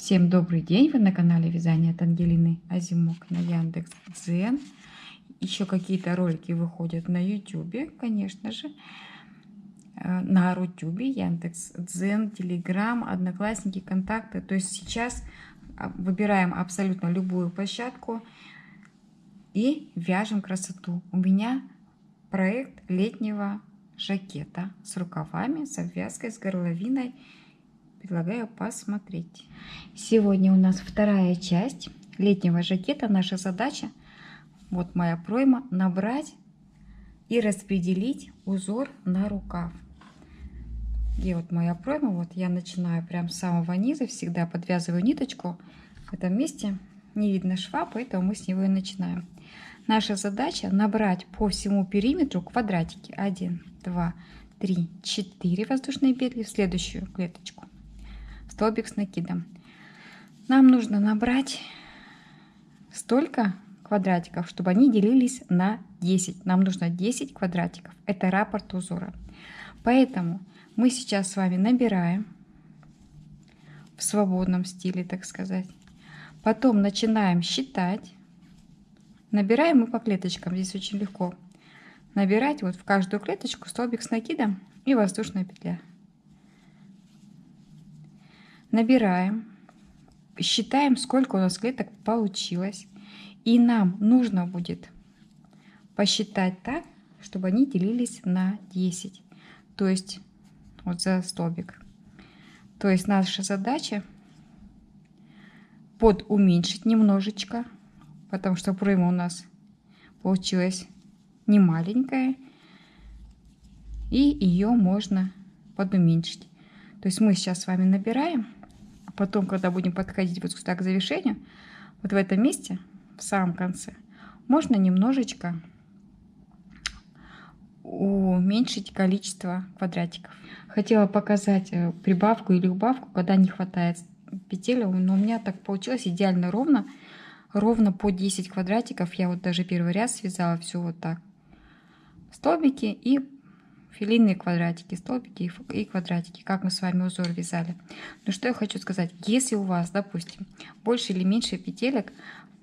Всем добрый день! Вы на канале Вязание от Ангелины Азимок на Яндекс.Дзен. Еще какие-то ролики выходят на Ютубе, конечно же. На Рутюбе, Яндекс.Дзен, Телеграм, Одноклассники, Контакты. То есть сейчас выбираем абсолютно любую площадку и вяжем красоту. У меня проект летнего жакета с рукавами, с обвязкой, с горловиной. Предлагаю посмотреть. Сегодня у нас вторая часть летнего жакета. Наша задача, вот моя пройма, набрать и распределить узор на рукав. И вот моя пройма, вот я начинаю прям с самого низа, всегда подвязываю ниточку. В этом месте не видно шва, поэтому мы с него и начинаем. Наша задача набрать по всему периметру квадратики. 1, 2, 3, 4 воздушные петли в следующую клеточку. Столбик с накидом. Нам нужно набрать столько квадратиков, чтобы они делились на 10. Нам нужно 10 квадратиков. Это раппорт узора. Поэтому мы сейчас с вами набираем в свободном стиле, так сказать. Потом начинаем считать. Набираем мы по клеточкам. Здесь очень легко набирать. Вот в каждую клеточку столбик с накидом и воздушная петля. Набираем, считаем, сколько у нас клеток получилось. И нам нужно будет посчитать так, чтобы они делились на 10. То есть вот за столбик. То есть наша задача подуменьшить немножечко, потому что пройма у нас получилась не маленькая. И ее можно подуменьшить. То есть мы сейчас с вами набираем. Потом, когда будем подходить вот сюда к завершению, вот в этом месте, в самом конце, можно немножечко уменьшить количество квадратиков. Хотела показать прибавку или убавку, когда не хватает петель, но у меня так получилось идеально ровно. Ровно по 10 квадратиков. Я вот даже первый ряд связала все вот так. Столбики и филейные квадратики, столбики и квадратики, как мы с вами узор вязали. Но что я хочу сказать, если у вас, допустим, больше или меньше петелек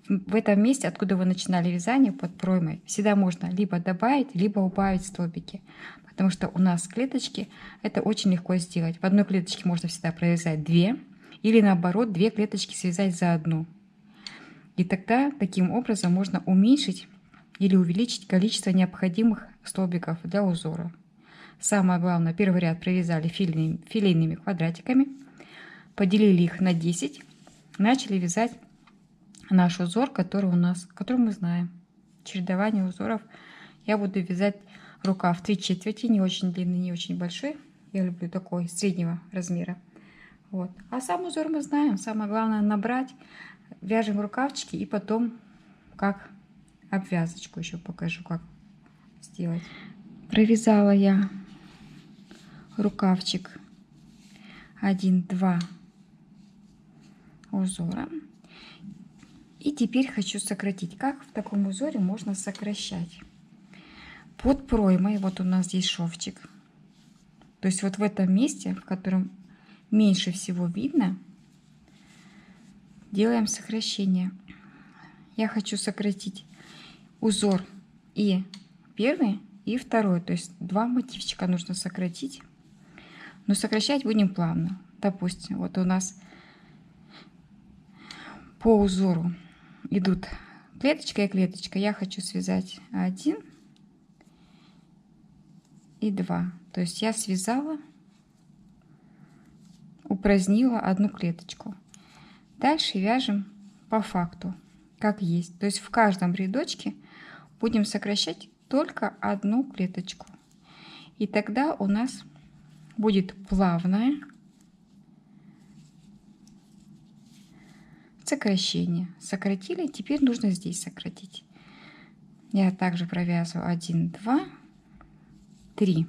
в этом месте, откуда вы начинали вязание под проймой, всегда можно либо добавить, либо убавить столбики, потому что у нас клеточки, это очень легко сделать. В одной клеточке можно всегда провязать 2, или наоборот 2 клеточки связать за одну. И тогда таким образом можно уменьшить или увеличить количество необходимых столбиков для узора. Самое главное, первый ряд провязали филейными квадратиками, поделили их на 10, начали вязать наш узор, который мы знаем. Чередование узоров. Я буду вязать рукав 3/4, не очень длинный, не очень большой. Я люблю такой среднего размера. Вот. А сам узор мы знаем. Самое главное набрать, вяжем рукавчики и потом как обвязочку еще покажу, как сделать. Провязала я рукавчик 1-2 узора. И теперь хочу сократить. Как в таком узоре можно сокращать? Под проймой, вот у нас здесь шовчик. То есть вот в этом месте, в котором меньше всего видно, делаем сокращение. Я хочу сократить узор и первый, и второй. То есть 2 мотивчика нужно сократить. Но сокращать будем плавно. Допустим, вот у нас по узору идут клеточка и клеточка. Я хочу связать 1 и 2. То есть я связала, упразднила одну клеточку. Дальше вяжем по факту, как есть. То есть в каждом рядочке будем сокращать только одну клеточку. И тогда у нас будет плавное сокращение. Сократили, теперь нужно здесь сократить. Я также провязываю 1, 2, 3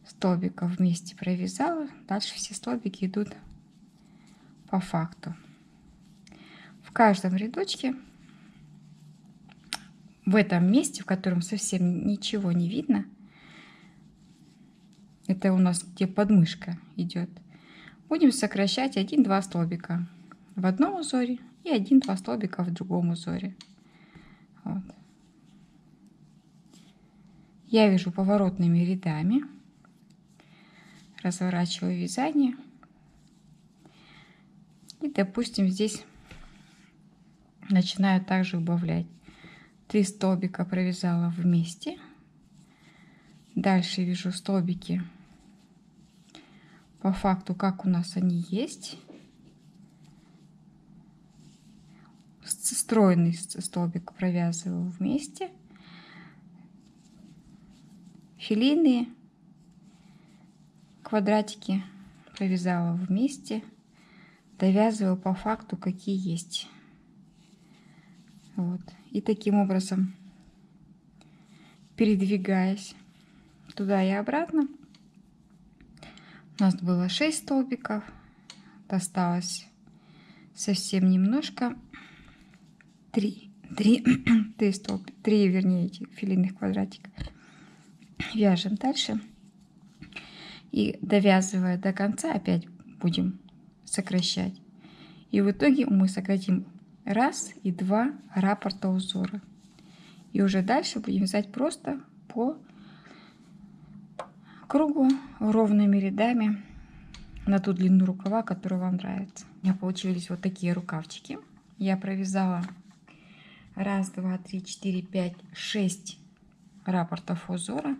столбика вместе провязала. Дальше все столбики идут по факту. В каждом рядочке, в этом месте, в котором совсем ничего не видно, это у нас где подмышка идет, будем сокращать 1-2 столбика в одном узоре и 1-2 столбика в другом узоре. Вот. Я вяжу поворотными рядами, разворачиваю вязание и, допустим, здесь начинаю также убавлять. 3 столбика провязала вместе, дальше вяжу столбики по факту, как у нас они есть. Стройный столбик провязываю вместе, филейные квадратики провязала вместе, довязываю по факту, какие есть. Вот. И таким образом, передвигаясь туда и обратно, у нас было 6 столбиков, осталось совсем немножко, 3 вернее, этих филейных квадратиков. Вяжем дальше и, довязывая до конца, опять будем сокращать. И в итоге мы сократим 1 и 2 раппорта узора. И уже дальше будем вязать просто по кругу ровными рядами на ту длину рукава, которая вам нравится. У меня получились вот такие рукавчики. Я провязала 1, 2, 3, 4, 5, 6 раппортов узора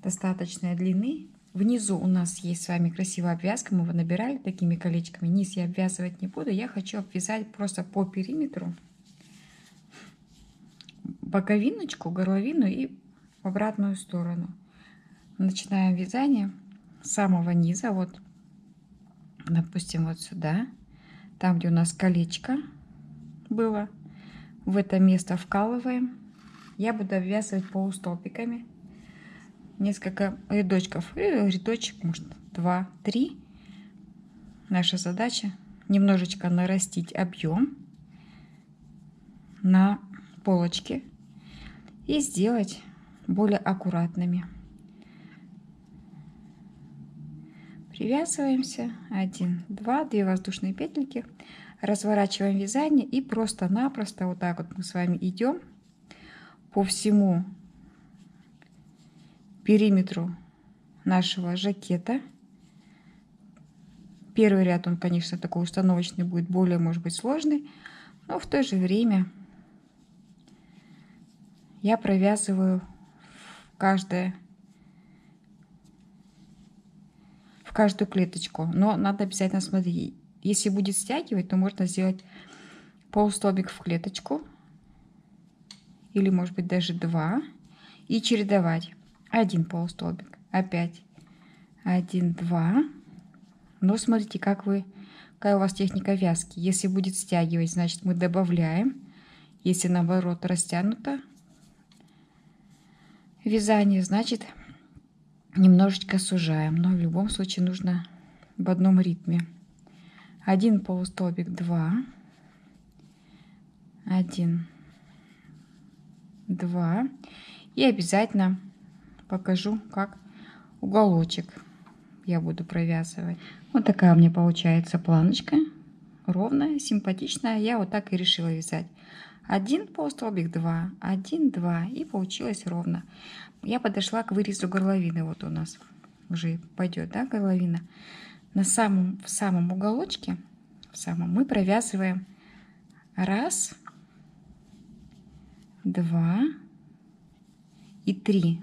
достаточной длины. Внизу у нас есть с вами красивая обвязка, мы его набирали такими колечками. Низ я обвязывать не буду, я хочу обвязать просто по периметру боковиночку, горловину и в обратную сторону. Начинаем вязание с самого низа, вот, допустим, вот сюда, там, где у нас колечко было, в это место вкалываем. Я буду обвязывать полустолбиками несколько рядочков, рядочек, может, 2-3. Наша задача немножечко нарастить объем на полочке и сделать более аккуратными. Привязываемся, 1, 2, 2 воздушные петельки, разворачиваем вязание и просто-напросто вот так вот мы с вами идем по всему периметру нашего жакета. Первый ряд, он, конечно, такой установочный, будет более, может быть, сложный, но в то же время я провязываю в каждую клеточку. Но надо обязательно смотреть. Если будет стягивать, то можно сделать полустолбик в клеточку, или, может быть, даже 2, и чередовать. 1 полустолбик, опять 1, 2. Но смотрите, какая у вас техника вязки. Если будет стягивать, значит мы добавляем. Если наоборот растянуто вязание, значит немножечко сужаем. Но в любом случае нужно в одном ритме. 1 полустолбик, 2, 1, 2. И обязательно покажу, как уголочек я буду провязывать. Вот такая у меня получается планочка, ровная, симпатичная. Я вот так и решила вязать. 1 полустолбик, 2, 1, 2, и получилось ровно. Я подошла к вырезу горловины. Вот у нас уже пойдет, да, горловина. В самом уголочке, мы провязываем 1, 2 и 3.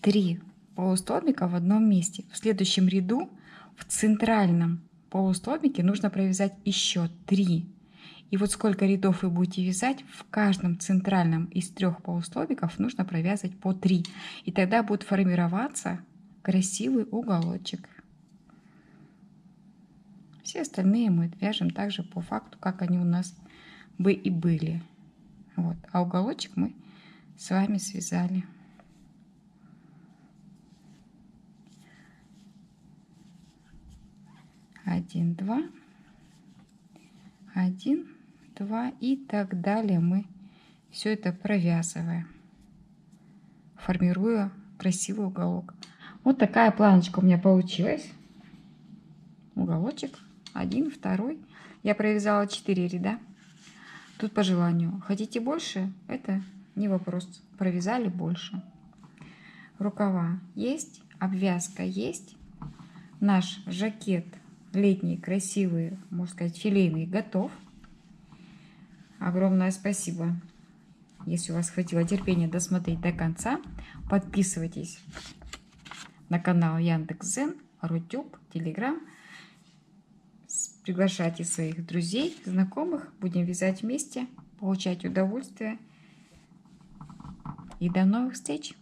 3 полустолбика в одном месте. В следующем ряду в центральном полустолбике нужно провязать еще 3. И вот сколько рядов вы будете вязать, в каждом центральном из 3 полустолбиков нужно провязывать по 3. И тогда будет формироваться красивый уголочек. Все остальные мы вяжем также по факту, как они у нас бы и были. Вот. А уголочек мы с вами связали. Один, 2, 1, 2 и так далее. Мы все это провязываем, формируя красивый уголок. Вот такая планочка у меня получилась. уголочек, 1, 2. Я провязала 4 ряда. Тут по желанию. Хотите больше? Это не вопрос. Провязали больше. Рукава есть, обвязка есть. Наш жакет летний, красивый, можно сказать, филейный, готов. Огромное спасибо, если у вас хватило терпения досмотреть до конца. Подписывайтесь на канал Яндекс.Дзен, Рутюб, Телеграм. Приглашайте своих друзей, знакомых. Будем вязать вместе, получать удовольствие. И до новых встреч!